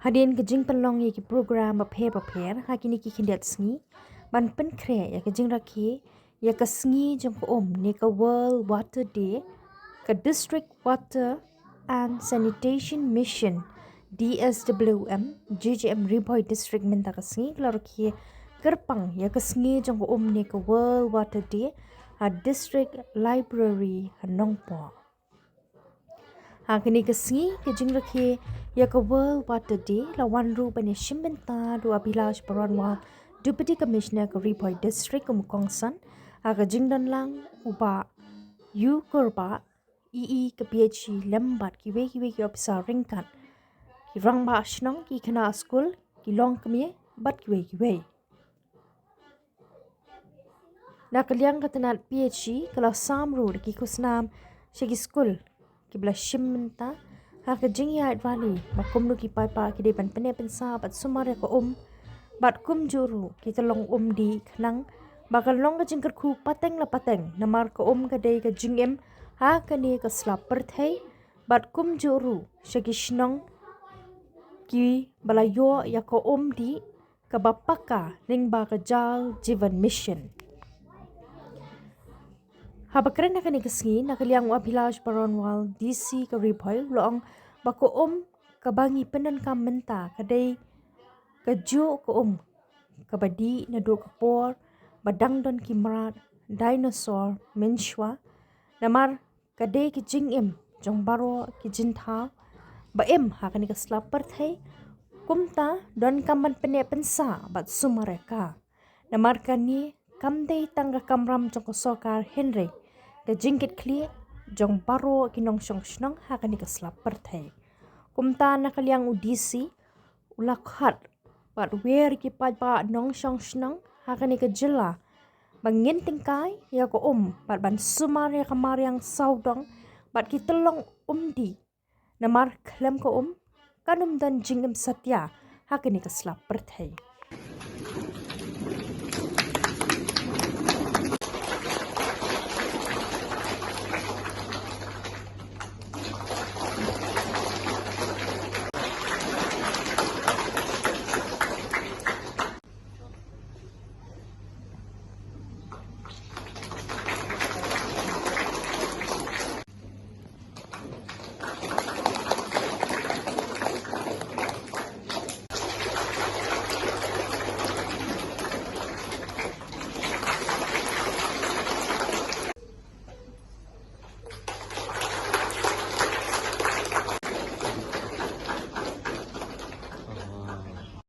Hadian ke jing penlong ye ki program prepare hakini ki kindiat sngi ban pen kre ya ke jing rakhe ya ke sngi jong ko ne ka World Water Day ke District Water and Sanitation Mission DSWM GGM Ri-Bhoi District minta ke sngi kalau rakhe kerpang ya ke sngi jong ko ne ka World Water Day ha District Library hanongpo. Hakini ke sngi ke jing rakhe ya ke World Water Day lawan ru bani shimbenta du abilash paranwa Deputy Commissioner ke Ri-Bhoi District kumkongsan aga jing dan lang uba yu kurba ke PHE lembat ki we ki officer ringkan ki rang ba shnong ki kena school ki long kemye bat ki we na kaliang ka tnad PHE kalau samru ki kusnam shegi school ki bla shimmenta ha ka jing ya advali bakum nu ki pai pa ki de ban pene pensa bat sumare ko bat kum juru ki telong di khnang bakal long ka jing ku pateng la pateng namar ko ka de ka jing ha ka ni ka slap perthai bat kum juru shegi shnong ki balayo ya ko di ka bapaka ning ba ka jal jivan mission. Habakren na kani kasngi nakaliang abilash baronwal DC ka Ri-Bhoi loong bako kabangi penan kamenta kadai kajo ko kabadi na do kapor badang don kimrat dinosaur menshwa namar kadai ki jing jong baro ki jintha ba ha kani kaslap perthai kumta don kaman pene pensa bat sumareka namar kani kamdei tangga kamram jong sokar Henry ke jingkit kli jong baro kinong shong shnong ha kani kaslap perthai kumta nakaliang udisi ulakhat bat wer ki pa nong shong shnong ha kani ka jila bangin tingkai ya ko bat ban sumar ya kamar yang saudong bat ki telong di namar klem ko kanum dan jingem satya ha kani kaslap perthai.